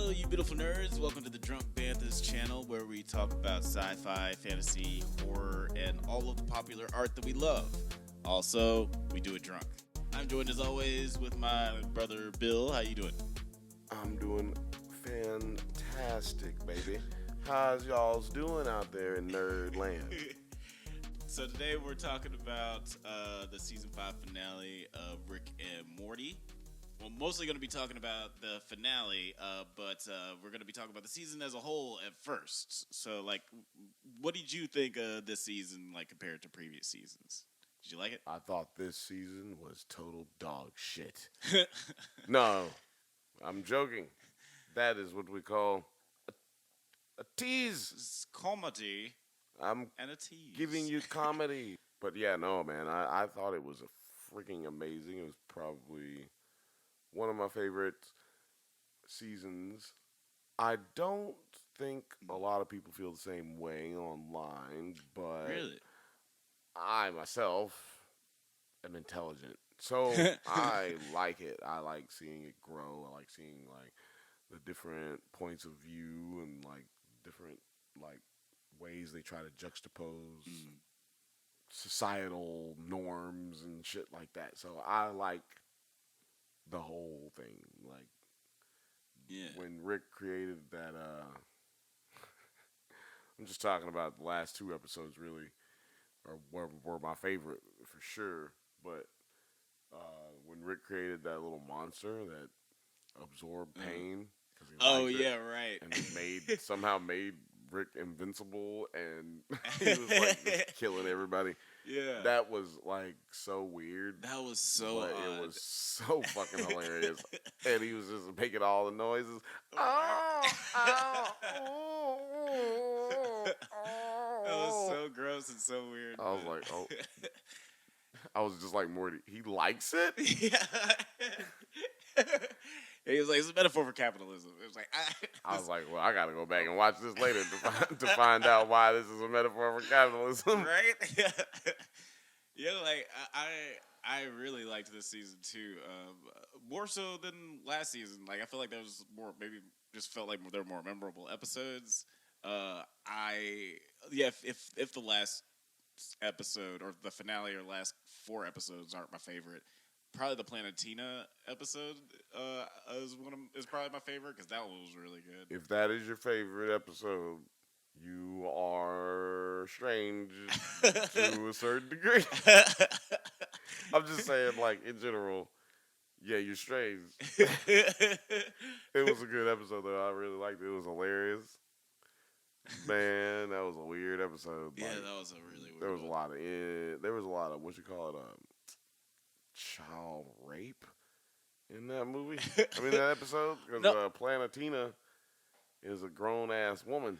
Hello, you beautiful nerds. Welcome to the Drunk Banthas channel where we talk about sci-fi, fantasy, horror, and all of the popular art that we love. Also, we do it drunk. I'm joined as always with my brother Bill. How you doing? I'm doing fantastic, baby. How's y'all's doing out there in nerd land? So today we're talking about the season 5 finale of Rick and Morty. We're mostly going to be talking about the finale, but we're going to be talking about the season as a whole at first. So, what did you think of this season, compared to previous seasons? Did you like it? I thought this season was total dog shit. No, I'm joking. That is what we call a tease. It's comedy I'm and a tease. giving you comedy. But yeah, no, man. I thought it was a freaking amazing. It was probably one of my favorite seasons. I don't think a lot of people feel the same way online, but Really? I myself am intelligent. So I like it. I like seeing it grow. I like seeing the different points of view and different ways they try to juxtapose societal norms and shit like that. So I like the whole thing. Yeah. When Rick created that I'm just talking about the last two episodes really were my favorite for sure. But when Rick created that little monster that absorbed pain because he liked it, yeah, right. and it somehow made Rick invincible, and he was just killing everybody. Yeah. That was so weird. That was so But odd. it was so fucking hilarious. And he was just making all the noises. Oh, oh, oh, That was oh. so gross and so weird. I was like, oh. I was just like, Morty, he likes it? Yeah. He was like, it's a metaphor for capitalism. It was like, I was like, well, I got to go back and watch this later to find out why this is a metaphor for capitalism. Right? Yeah, I really liked this season too. More so than last season. I feel like there was more, maybe just felt like there were more memorable episodes. If the last episode or the finale or last 4 episodes aren't my favorite, probably the Planetina episode is probably my favorite because that one was really good. If that is your favorite episode, you are strange to a certain degree. I'm just saying, in general, yeah, you're strange. It was a good episode, though. I really liked it. It was hilarious. Man, that was a weird episode. Yeah, that was a really weird There was one. there was a lot of what you call it, child rape in that movie. I mean, that episode, because Planetina is a grown ass woman.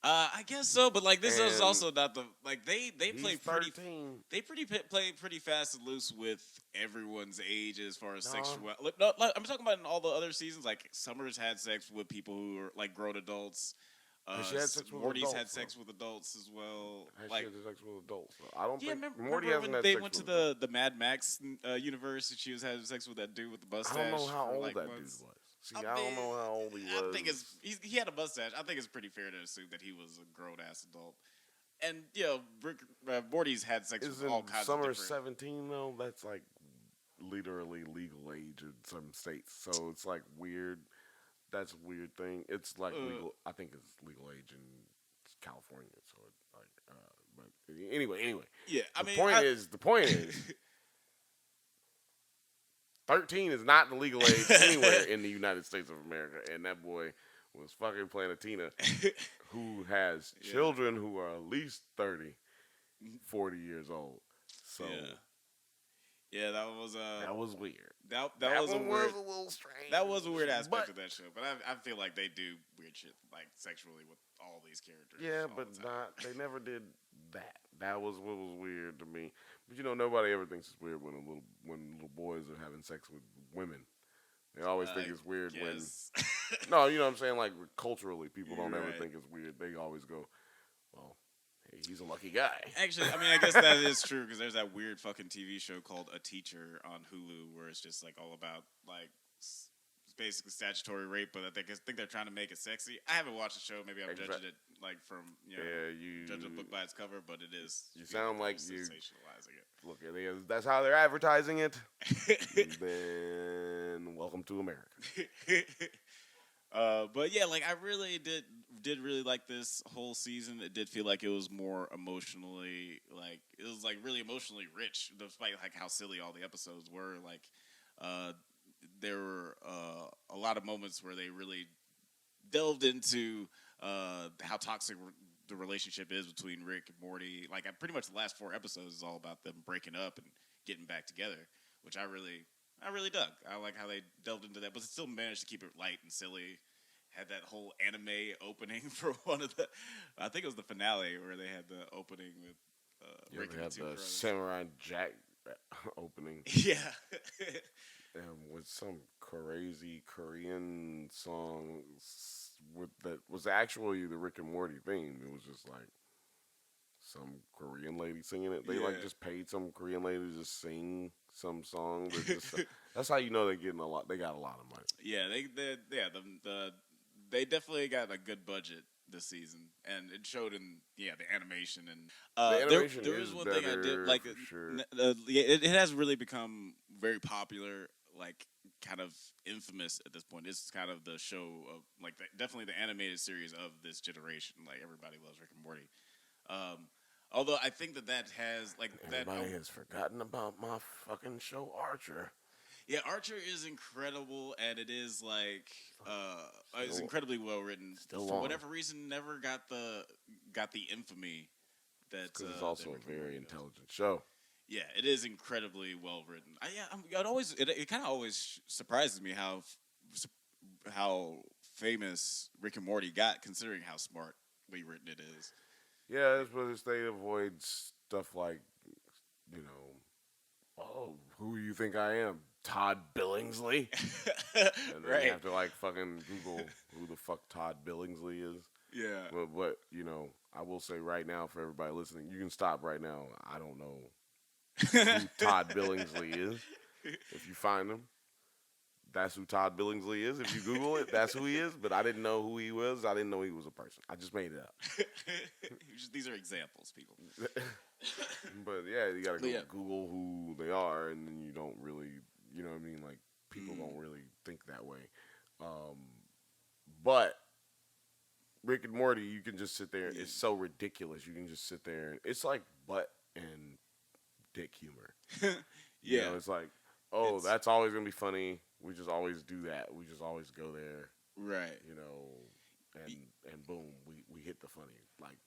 I guess so, but this is And also not the they play He's pretty 13. they play pretty fast and loose with everyone's age as far as No. sexual. No, I'm talking about in all the other seasons. Summer's had sex with people who are grown adults. She had sex with Morty's adults, had sex sex with adults as well. She had sex with adults. So I don't Yeah, think remember Morty when hasn't had they sex went to with the Mad Max universe and she was having sex with that dude with the mustache? I don't know how for, old that months? dude was. See, I don't know how old he was. I think he had a mustache. I think it's pretty fair to assume that he was a grown ass adult. And Morty's had sex with all kinds Summer of different. 17 though. That's literally legal age in some states. So it's weird. That's a weird thing. It's legal. I think it's legal age in California. So but anyway. Yeah, The point is, 13 is not the legal age anywhere in the United States of America, and that boy was fucking Planetina, who has children who are at least 30, 40 years old. So yeah, that was weird. That That was one a weird. was a little strange. That was a weird aspect of that show, but I feel like they do weird shit sexually with all these characters. Yeah, all but the time. they never did that. That was what was weird to me. But nobody ever thinks it's weird when little boys are having sex with women. They always think it's weird when. No, you know what I'm saying? Culturally, people don't ever think it's weird. They always go, well, hey, he's a lucky guy. Actually, I guess that is true because there's that weird fucking TV show called A Teacher on Hulu where it's just all about basically statutory rape, but I think they're trying to make it sexy. I haven't watched the show. Maybe I'm judging it like from judging a book by its cover, but it is. You sound like you sensationalizing it. Look, it is. That's how they're advertising it. Then welcome to America. But yeah, like I really did really like this whole season. It did feel like it was more emotionally it was like really emotionally rich, despite like how silly all the episodes were. Like there were a lot of moments where they really delved into how toxic the relationship is between Rick and Morty. Like pretty much the last 4 episodes is all about them breaking up and getting back together, which I really dug. I like how they delved into that, but still managed to keep it light and silly. Had that whole anime opening for one of the, I think it was the finale where they had the opening with Rick and the two brothers. Samurai Jack opening. Yeah. And with some crazy Korean song that was actually the Rick and Morty theme. It was just like some Korean lady singing it. They just paid some Korean lady to just sing some song. That's how you know they're getting a lot. They got a lot of money. Yeah, they definitely got a good budget this season, and it showed in the animation and the animation there was one thing I did like. Sure. It has really become very popular, like kind of infamous at this point. It's kind of the show of like definitely the animated series of this generation. Like everybody loves Rick and Morty. Although I think that has like everybody has forgotten about my fucking show Archer. Yeah, Archer is incredible, and it is like it's incredibly well written. For whatever reason, never got the infamy that. Because it's also a very intelligent show. Yeah, it is incredibly well written. It kind of always surprises me how famous Rick and Morty got, considering how smartly written it is. Yeah, that's because they avoid stuff like, oh, who do you think I am? Todd Billingsley? And then you have to like fucking Google who the fuck Todd Billingsley is. Yeah. But I will say right now for everybody listening, you can stop right now. I don't know who Todd Billingsley is. If you find him, that's who Todd Billingsley is. If you Google it, that's who he is. But I didn't know who he was. I didn't know he was a person. I just made it up. These are examples, people. But yeah, you gotta go Google who they are, and then you don't really, you know what I mean? Like, people don't really think that way. But Rick and Morty, you can just sit there. It's so ridiculous. You can just sit there. It's like butt and dick humor. You know, it's like, that's always going to be funny. We just always do that. We just always go there. Right. You know, and boom, we hit the funny. Like,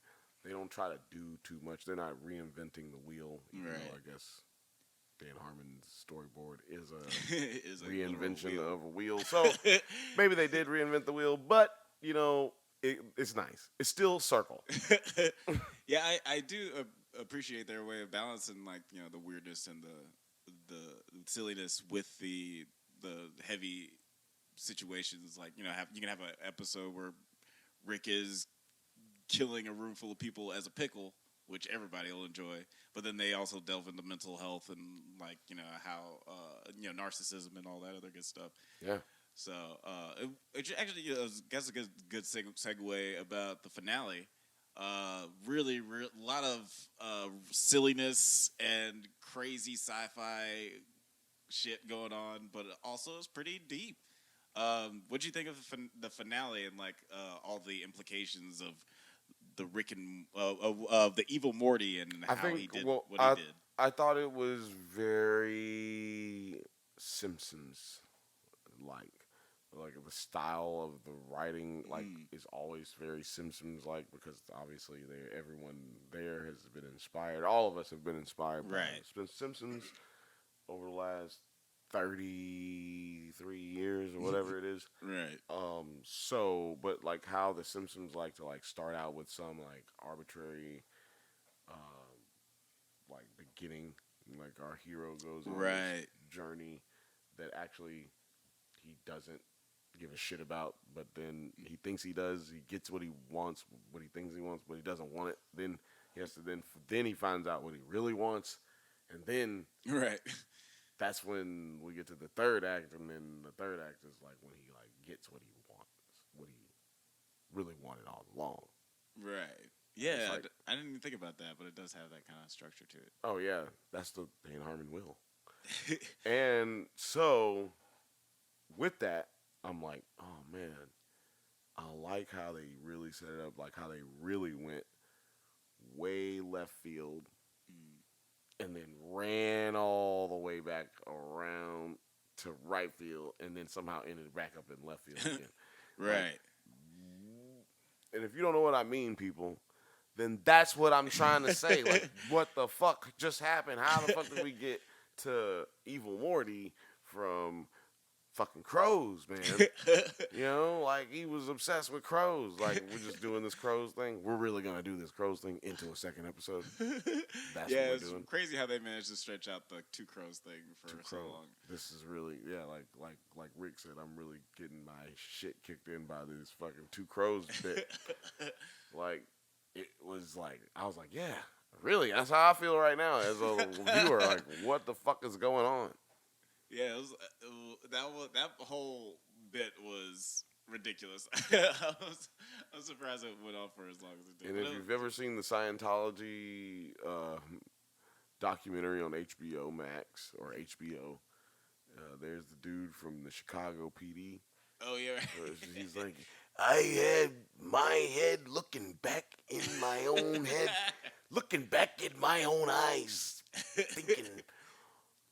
they don't try to do too much. They're not reinventing the wheel. Even though I guess Dan Harmon's storyboard is a reinvention of a wheel. So maybe they did reinvent the wheel, but, you know, it's nice. It's still circle. Yeah, I do appreciate their way of balancing, like, you know, the weirdness and the silliness with the heavy situations. Like, you know, you can have an episode where Rick is killing a room full of people as a pickle, which everybody will enjoy. But then they also delve into mental health and, like, you know, how narcissism and all that other good stuff. Yeah. So it actually, that's a good segue about the finale. Really, a lot of silliness and crazy sci-fi shit going on, but also it's pretty deep. What do you think of the finale and like all the implications of the Rick and of the evil Morty and how he did what he did? I thought it was very Simpsons like. Like the style of the writing, like is always very Simpsons-like because obviously everyone there has been inspired. All of us have been inspired by Simpsons over the last 33 years or whatever it is. Right. So, but like how the Simpsons like to like start out with some like arbitrary, like beginning, like our hero goes on this journey that actually he doesn't give a shit about, but then he thinks he does. He gets what he wants, what he thinks he wants, but he doesn't want it. Then he has to then he finds out what he really wants, and then that's when we get to the third act, and then the third act is like when he like gets what he wants, what he really wanted all along. Right. It's Yeah, like, I didn't even think about that, but it does have that kind of structure to oh yeah, that's the Dan Harmon will. it. And so with that, I'm like, oh man, I like how they really set it up, like how they really went way left field Mm. and then ran all the way back around to right field and then somehow ended back up in left field again. Like, Right. and if you don't know what I mean, people, then that's what I'm trying to say. Like, what the fuck just happened? How the fuck did we get to Evil Morty from fucking crows, man? You know, like he was obsessed with crows. Like, we're just doing this crows thing. We're really gonna do this crows thing into a second episode. That's Yeah, what we're it's doing. crazy how they managed to stretch out the two crows thing for Two so crows. long. This is really, yeah, like Rick said, I'm really getting my shit kicked in by this fucking two crows bit. Like, it was like, I was like, yeah, really? That's how I feel right now as a viewer. Like, what the fuck is going on? Yeah, that whole bit was ridiculous. I was surprised it went on for as long as it did. And if you've ever seen the Scientology documentary on HBO Max or HBO, there's the dude from the Chicago PD. Oh yeah, He's like, I had my head looking back in my own head, looking back in my own eyes, thinking,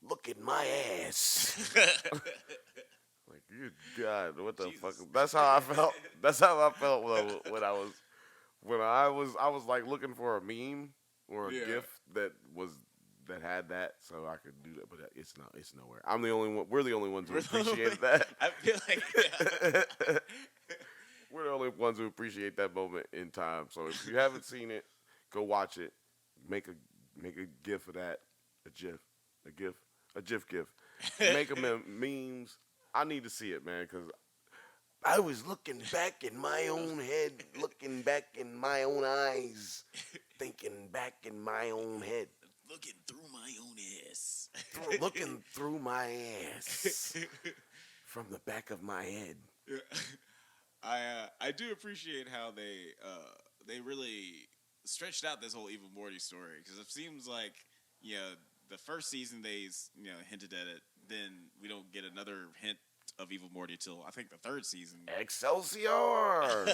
look at my ass. Like, good God, what the Jesus. fuck? That's how I felt. That's how I felt when I was like looking for a meme or a Yeah. GIF that had that, so I could do that. But it's nowhere. I'm the only one. We're the only ones who appreciated that. I feel like yeah. We're the only ones who appreciate that moment in time. So if you haven't seen it, go watch it. Make a GIF of that. A GIF. Make them memes. I need to see it, man, because I was looking back in my own head, looking back in my own eyes, thinking back in my own head. Looking through my own ass. Looking through my ass from the back of my head. I do appreciate how they really stretched out this whole Evil Morty story, because it seems like, you know, the first season they hinted at it, then we don't get another hint of Evil Morty till I think the third season. Excelsior!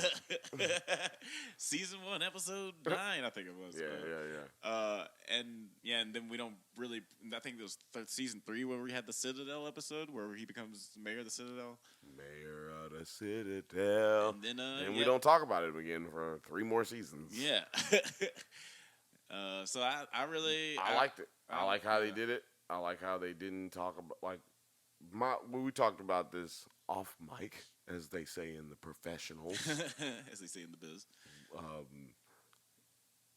Season 1, episode 9, I think it was. Yeah. And then we don't really. I think it was season 3 where we had the Citadel episode where he becomes mayor of the Citadel. Mayor of the Citadel. And then we don't talk about it again for 3 more seasons. Yeah. So I really liked it. I like how they did it. I like how they didn't talk about we talked about this off mic, as they say in the professionals. As they say in the biz.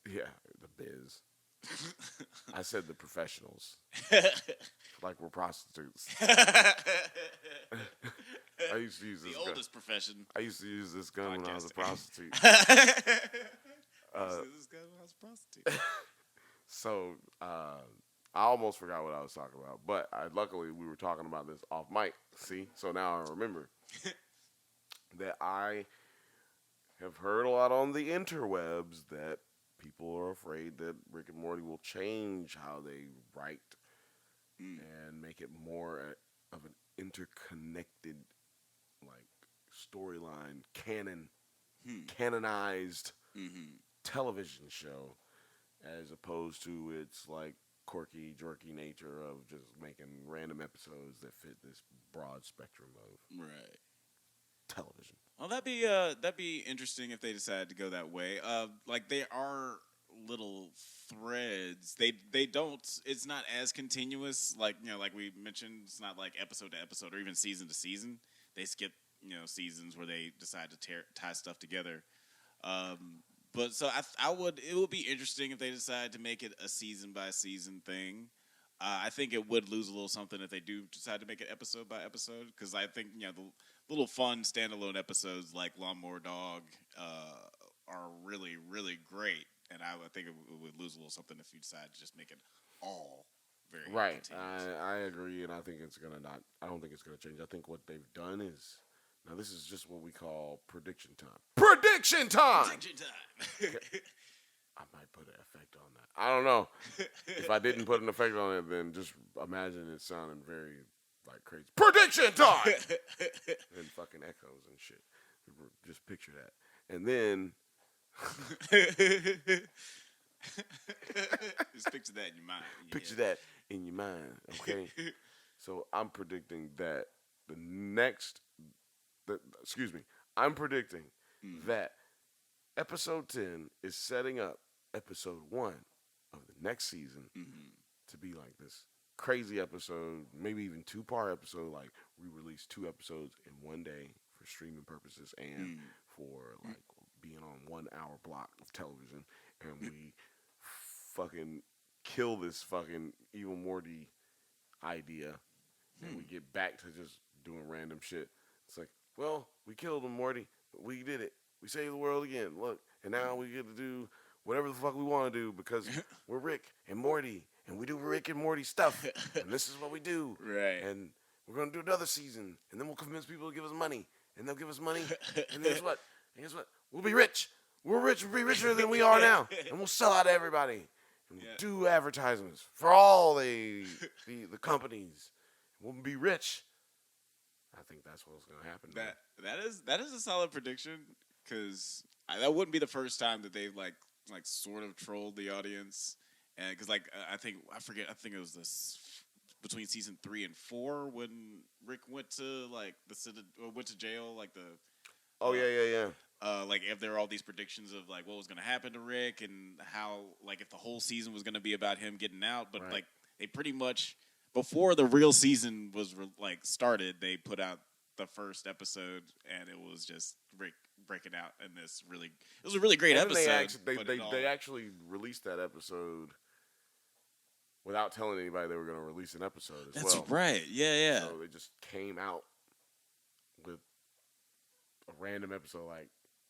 Yeah, the biz. I said the professionals. Like we're prostitutes. I used to use this gun. Oldest profession. I used to use this gun when I was a prostitute. So, I almost forgot what I was talking about, but luckily we were talking about this off mic. See, so now I remember that I have heard a lot on the interwebs that people are afraid that Rick and Morty will change how they write and make it more of an interconnected, like, storyline, canonized television show, as opposed to its like quirky, jerky nature of just making random episodes that fit this broad spectrum of television. Well, that'd be interesting if they decided to go that way. Like they are little threads. They don't. It's not as continuous. Like like we mentioned, it's not like episode to episode or even season to season. They skip seasons where they decide to tie stuff together. But so it would be interesting if they decide to make it a season by season thing. I think it would lose a little something if they do decide to make it episode by episode, because I think the little fun standalone episodes like Lawnmower Dog are really great, and I think it would lose a little something if you decide to just make it all very Right. continuous. I agree, and I think it's gonna not. I don't think it's gonna change. I think what they've done is now this is just what we call prediction time. Prediction time. Prediction time. I might put an effect on that. I don't know. If I didn't put an effect on it, then just imagine it sounding very like crazy. Prediction time. And fucking echoes and shit. Just picture that, and then Just picture that in your mind. picture that in your mind. Okay. So I'm predicting that the next, excuse me, I'm predicting that episode 10 is setting up episode 1 of the next season to be like this crazy episode, maybe even 2-part episode. Like we release 2 episodes in one day for streaming purposes and for like being on 1 hour block of television, and we fucking kill this fucking evil Morty idea, and we get back to just doing random shit. It's like, well, we killed him, Morty. We did it. We saved the world again. Look, and now we get to do whatever the fuck we want to do because we're Rick and Morty, and we do Rick and Morty stuff, and this is what we do. Right. And we're gonna do another season, and then we'll convince people to give us money, and they'll give us money, and guess what? And guess what? We'll be rich. We're rich. We'll be richer than we are now, and we'll sell out to everybody. And we'll do advertisements for all the companies. We'll be rich. I think that's what's gonna happen. That is a solid prediction, because that wouldn't be the first time that they've like sort of trolled the audience, and because I think it was this between season 3 and 4 when Rick went to went to jail, like the like if there were all these predictions of like what was going to happen to Rick and how like if the whole season was going to be about him getting out, but like they pretty much before the real season was started, they put out the first episode and it was just Rick breaking out in this it was a really great episode. They actually released that episode without telling anybody they were going to release an episode as well. That's right. Yeah. So they just came out with a random episode like,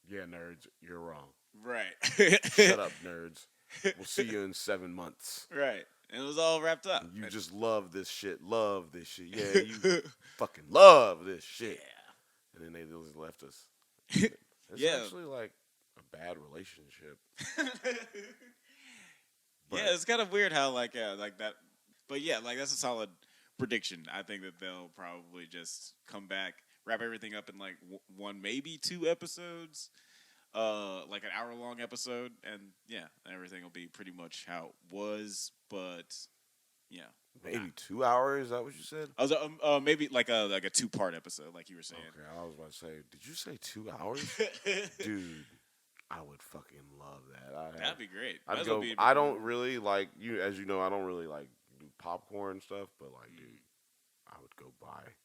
yeah, nerds, you're wrong. Right. Shut up, nerds. We'll see you in 7 months. Right. And it was all wrapped up. You just love this shit. Love this shit. Yeah, you fucking love this shit. Yeah. And then they just left us. It's actually like a bad relationship. Yeah, it's kind of weird how like that. But yeah, like that's a solid prediction. I think that they'll probably just come back, wrap everything up in like 1, maybe 2 episodes, like an hour-long episode, and yeah, everything will be pretty much how it was. But yeah, maybe 2 hours. Is that what you said? I was maybe like a 2-part episode, like you were saying. Okay, I was about to say, did you say 2 hours, dude? I would fucking love that. That'd be great. I don't really like you, as you know. I don't really like do popcorn stuff, but like, dude, I would go buy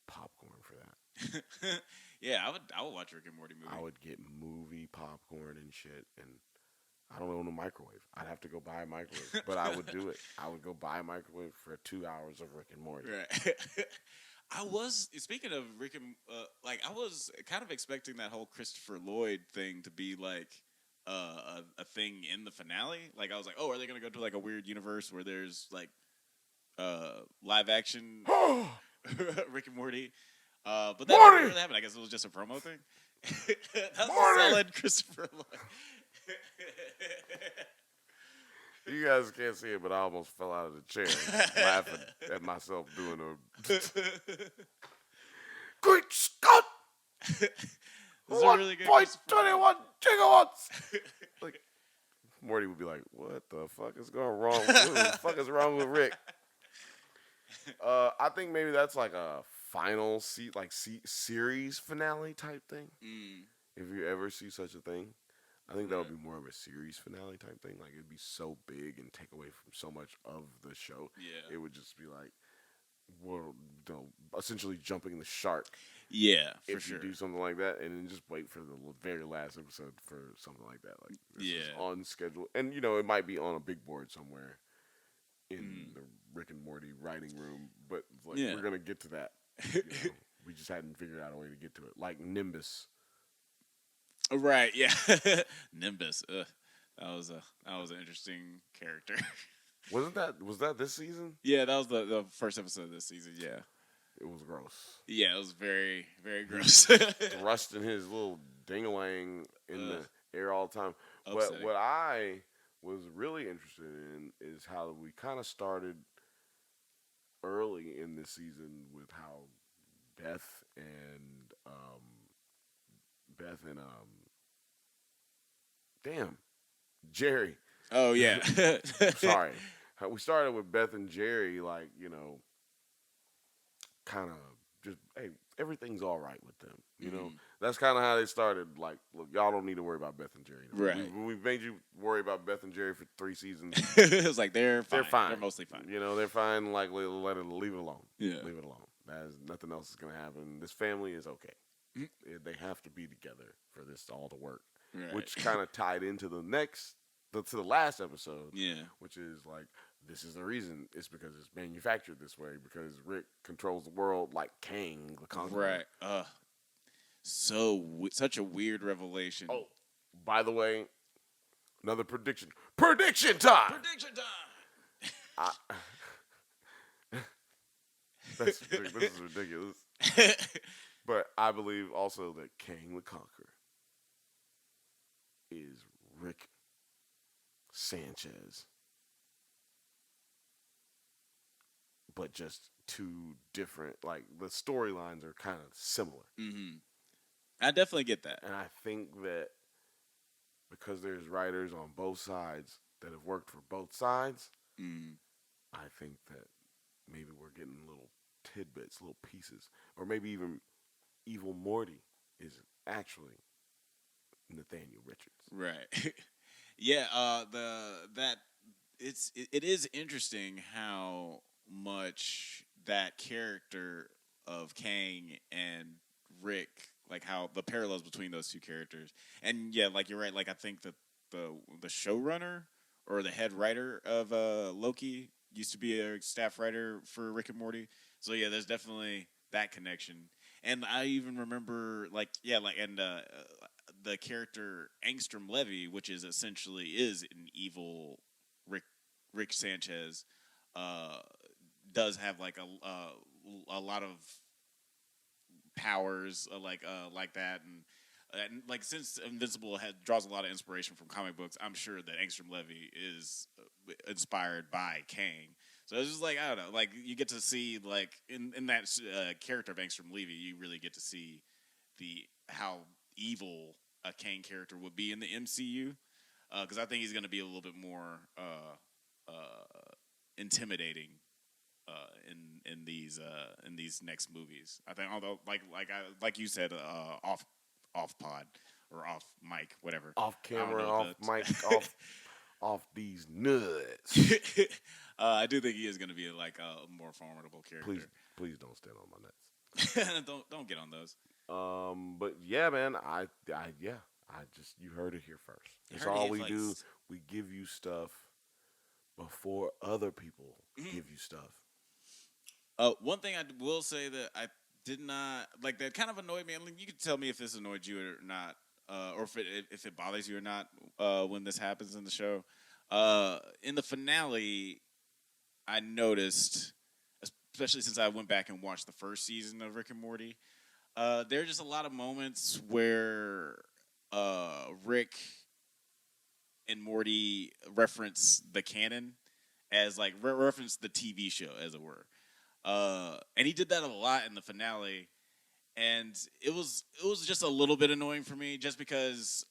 popcorn for that. Yeah, I would watch a Rick and Morty movie. I would get movie popcorn and shit, and I don't own a microwave. I'd have to go buy a microwave, but I would do it. I would go buy a microwave for 2 hours of Rick and Morty. Right. Speaking of Rick and I was kind of expecting that whole Christopher Lloyd thing to be like a thing in the finale. Like I was like, oh, are they gonna go to like a weird universe where there's like live action Rick and Morty? But that never really happened. I guess it was just a promo thing. That was a solid Christopher Lloyd. You guys can't see it, but I almost fell out of the chair laughing at myself doing a Great Scott! 1.21 gigawatts! Like, Morty would be like, what the fuck is going wrong? What the fuck is wrong with Rick? I think maybe that's like a final series finale type thing. If you ever see such a thing. I think that would be more of a series finale type thing. Like, it'd be so big and take away from so much of the show. Yeah. It would just be like, well, essentially jumping the shark. Yeah, for if you do something like that, and then just wait for the very last episode for something like that. Like, this is on schedule. And, it might be on a big board somewhere in the Rick and Morty writing room. But, we're going to get to that. We just hadn't figured out a way to get to it. Like Nimbus. Right, yeah. Nimbus. That was an interesting character. Was that this season? Yeah, that was the first episode of this season. Yeah, It was gross. yeah, it was very very He gross. thrusting his little dingalang in Ugh, the air all the time. But upsetting. what I was really interested in is how we kind of started early in this season with how Beth and Beth and damn Jerry. Oh yeah. Sorry, how we started with Beth and Jerry, like kind of just hey, everything's all right with them. Mhm. That's kind of how they started. Like, look, y'all don't need to worry about Beth and Jerry. Right. We've made you worry about Beth and Jerry for 3 seasons. It was like they're fine. They're fine. They're mostly fine. They're fine. Like, leave it alone. Yeah. Leave it alone. Nothing else is gonna happen. This family is okay. Mhm. They have to be together for this all to work. Right. Which kind of tied into to the last episode. Yeah. Which is like, this is the reason. It's because it's manufactured this way. Because Rick controls the world like Kang the Conqueror. Right. Such a weird revelation. Oh, by the way, another prediction. Prediction time. Prediction time. I, this is ridiculous. But I believe also that Kang the Conqueror is Rick Sanchez. But just two different, like, the storylines are kind of similar. Mm-hmm. I definitely get that. And I think that because there's writers on both sides that have worked for both sides, I think that maybe we're getting little tidbits, little pieces. Or maybe even Evil Morty is actually Nathaniel Richards. Right. Yeah. It is interesting how much that character of Kang and Rick, like how the parallels between those two characters, and yeah, like you're right. Like I think that the showrunner or the head writer of Loki used to be a staff writer for Rick and Morty. So yeah, there's definitely that connection. And I even remember the character Angstrom Levy, which is essentially is an evil Rick Sanchez, does have like a lot of powers like that, and like since Invincible draws a lot of inspiration from comic books, I'm sure that Angstrom Levy is inspired by Kang. So it's just like I don't know, like you get to see like in that character of Angstrom Levy, you really get to see how evil a Kang character would be in the MCU, because I think he's going to be a little bit more intimidating in these next movies. I think, although like you said, off pod or off mic, whatever, Off camera, off mic, off these nuts. I do think he is going to be like a more formidable character. Please don't stand on my nuts. don't get on those. But yeah, man, I just, you heard it here first. That's all we do. We give you stuff before other people give you stuff. One thing I will say that I did not like, that kind of annoyed me. I mean, you can tell me if this annoyed you or not, or if it bothers you or not when this happens in the show. In the finale, I noticed, especially since I went back and watched the first season of Rick and Morty, there are just a lot of moments where Rick and Morty reference the canon as like reference the TV show, as it were. And he did that a lot in the finale, and it was just a little bit annoying for me, just because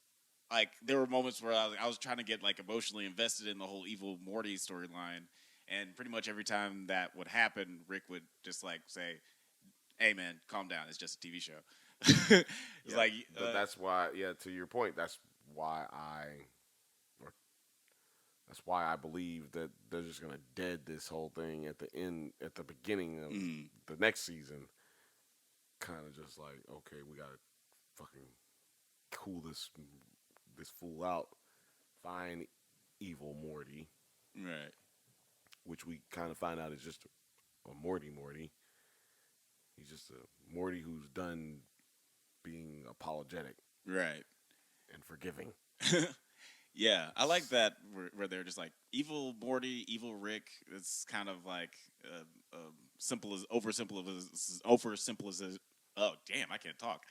like there were moments where I was trying to get like emotionally invested in the whole evil Morty storyline, and pretty much every time that would happen, Rick would just like say, "Hey man, calm down. It's just a TV show." It's like, but that's why. Yeah, to your point, that's why I believe that they're just gonna dead this whole thing at the beginning of the next season. Kind of just like, okay, we gotta fucking cool this fool out. Find evil Morty, right? Which we kind of find out is just a Morty. He's just a Morty who's done being apologetic, right, and forgiving. Yeah, I like that where they're just like evil Morty, evil Rick. It's kind of like simple as oversimple as oh damn, I can't talk.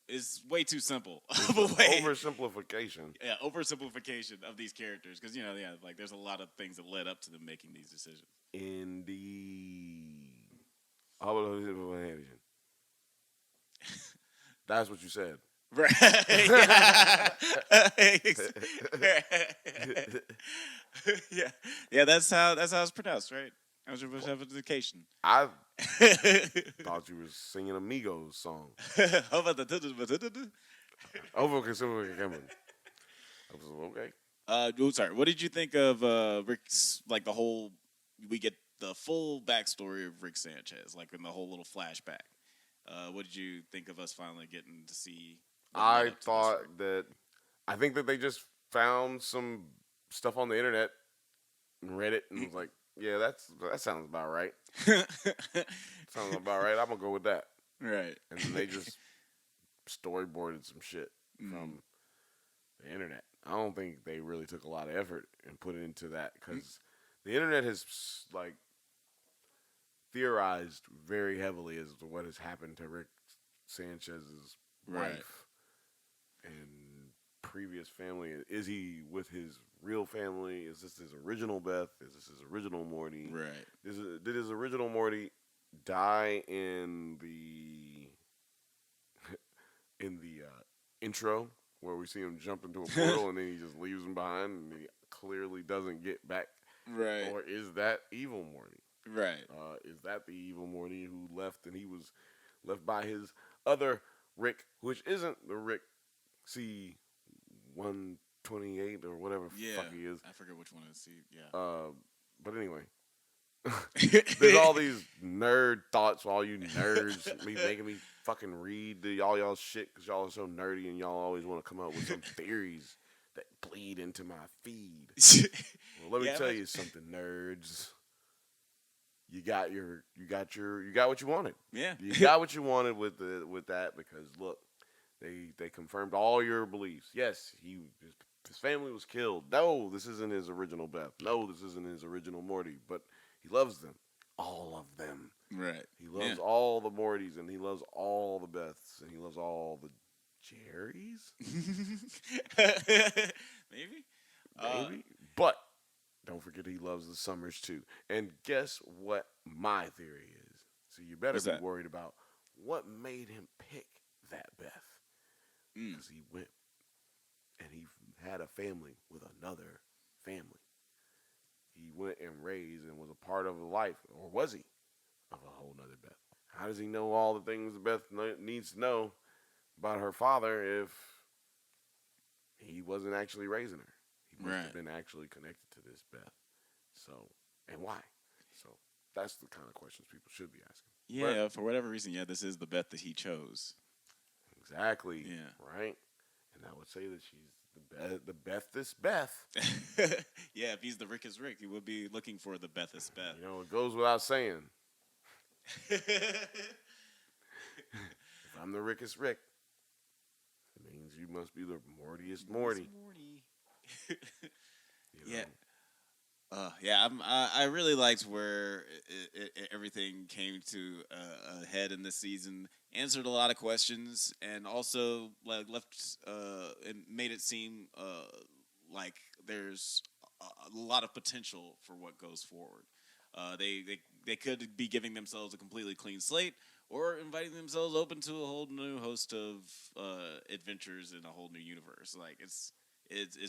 It's way too simple It's of a an way. oversimplification. Yeah, oversimplification of these characters because yeah, like there's a lot of things that led up to them making these decisions. Indeed. Oversimplification. That's what you said. Right. yeah. yeah. Yeah, that's how it's pronounced, right? Oversimplification. I thought you were singing Amigos song. How about the Oversimplification. I was okay. sorry. What did you think of Rick's like the whole? We get the full backstory of Rick Sanchez, like in the whole little flashback. What did you think of us finally getting to see? What led I up to this thought that I think that they just found some stuff on the internet and read it and was like, yeah, that sounds about right. film? Sounds about right. I'm gonna go with that. right. And then they just storyboarded some shit Mm. from the internet. I don't think they really took a lot of effort and put it into that because the internet has like theorized very heavily as to what has happened to Rick Sanchez's Right. wife and previous family. Is he with his real family? Is this his original Beth? Is this his original Morty? Right. Did his original Morty die in the intro where we see him jump into a portal and then he just leaves him behind and he clearly doesn't get back? Right. Or is that evil Morty? Right. Is that the evil Morty who left and he was left by his other Rick, which isn't the Rick C-128 or whatever the Yeah. fuck he is? I forget which one it is. Yeah. But anyway, there's all these nerd thoughts, all you nerds me making me fucking read y'all shit because y'all are so nerdy and y'all always want to come up with some theories that bleed into my feed. Well, let me Yeah, tell but- you something, nerds. You got what you wanted. yeah. You got what you wanted with that because look, they confirmed all your beliefs. Yes, his family was killed. No, this isn't his original Beth. No, this isn't his original Morty. But he loves them, all of them. Right. He loves all the Mortys and he loves all the Beths and he loves all the Jerrys. Maybe. Maybe, but don't forget he loves the Summers too. And guess what my theory is? So you better What's be that? worried about what made him pick that Beth. Mm. Because he went and he had a family with another family. He went and raised and was a part of a life, or was he, of a whole nother Beth? How does he know all the things Beth needs to know about her father if he wasn't actually raising her? He must have been actually connected to this Beth. So, and why? So that's the kind of questions people should be asking. Yeah, for whatever reason, this is the Beth that he chose. Exactly. Yeah. Right? And I would say that she's the Bethest Beth. Yeah, if he's the Rickest Rick, he would be looking for the Bethest Beth. You know, it goes without saying. If I'm the Rickest Rick, it means you must be the Mortiest Morty. You know? Yeah. I really liked where everything came to a head in this season. Answered a lot of questions, and also left and made it seem like there's a lot of potential for what goes forward. They could be giving themselves a completely clean slate, or inviting themselves open to a whole new host of adventures in a whole new universe. Like it's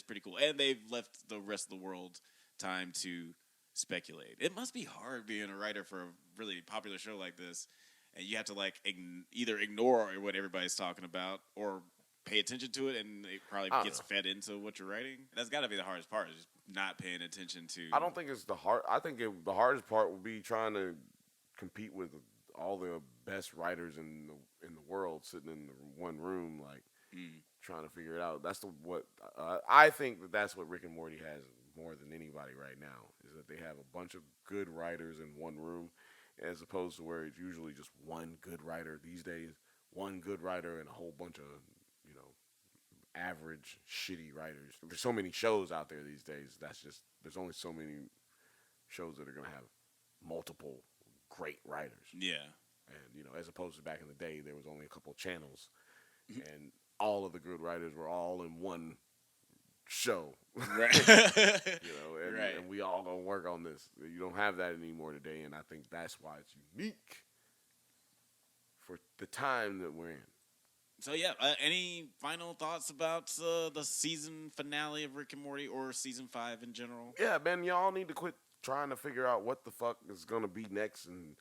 pretty cool, and they've left the rest of the world time to speculate. It must be hard being a writer for a really popular show like this, and you have to like either ignore what everybody's talking about or pay attention to it, and it probably gets fed into what you're writing. That's got to be the hardest part, is just not paying attention to. I don't think it's the hard. I think the hardest part would be trying to compete with all the best writers in the world sitting in one room, like trying to figure it out. That's what I think that's what Rick and Morty has more than anybody right now, is that they have a bunch of good writers in one room, as opposed to where it's usually just one good writer these days, one good writer and a whole bunch of average, shitty writers. There's so many shows out there these days. There's only so many shows that are gonna have multiple great writers. Yeah. And as opposed to back in the day, there was only a couple channels, and all of the good writers were all in one show. Right. Right. And we all gonna work on this. You don't have that anymore today, and I think that's why it's unique for the time that we're in. So yeah, any final thoughts about the season finale of Rick and Morty or season 5 in general? Yeah, man, y'all need to quit trying to figure out what the fuck is gonna be next, and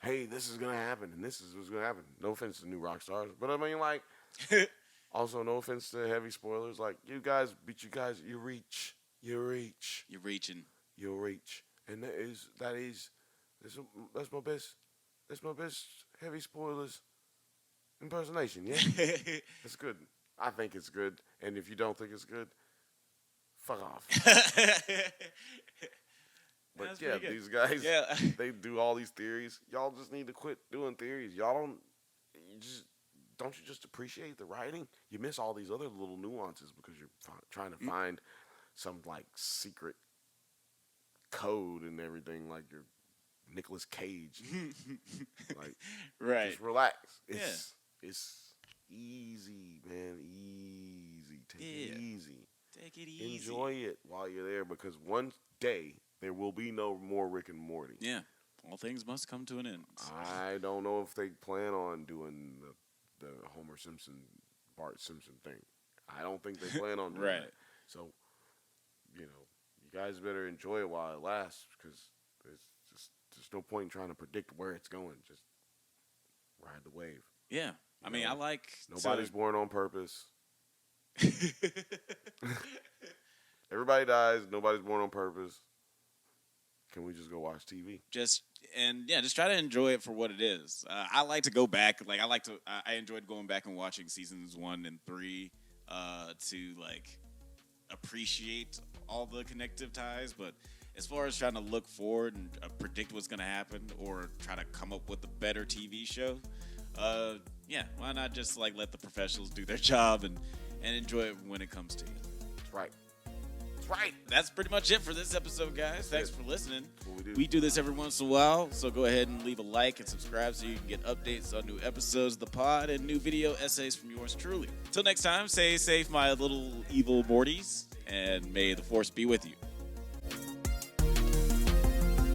hey, this is gonna happen, and this is what's gonna happen. No offense to new rock stars, but I mean, like, also no offense to heavy spoilers. Like, you reach, You're reaching. and that's my best heavy spoilers impersonation. Yeah, it's good. I think it's good, and if you don't think it's good, fuck off. But That's yeah, pretty good. these guys, Yeah. they do all these theories. Y'all just need to quit doing theories. Don't you just appreciate the writing? You miss all these other little nuances because you're trying to find some like secret code and everything, like you're Nicolas Cage. Like, Right. just relax. It's easy, man. Easy. Take it easy. Take it easy. Enjoy it while you're there, because one day there will be no more Rick and Morty. Yeah. All things must come to an end. I don't know if they plan on doing the Homer Simpson, Bart Simpson thing. I don't think they plan on doing Right. that. So, you guys better enjoy it while it lasts, because there's no point in trying to predict where it's going. Just ride the wave. Yeah. I mean, I like... Nobody's born on purpose. Everybody dies. Nobody's born on purpose. Can we just go watch TV? Just try to enjoy it for what it is. I like to go back. Like, I enjoyed going back and watching seasons 1 and 3 to like appreciate all the connective ties. But as far as trying to look forward and predict what's going to happen or try to come up with a better TV show, why not just like let the professionals do their job and enjoy it when it comes to you. That's right. Right. That's pretty much it for this episode, guys. Thanks for listening. That's what we do. We do this every once in a while, so go ahead and leave a like and subscribe so you can get updates on new episodes of the pod and new video essays from yours truly. Till next time, stay safe, my little evil Mortys, and may the force be with you.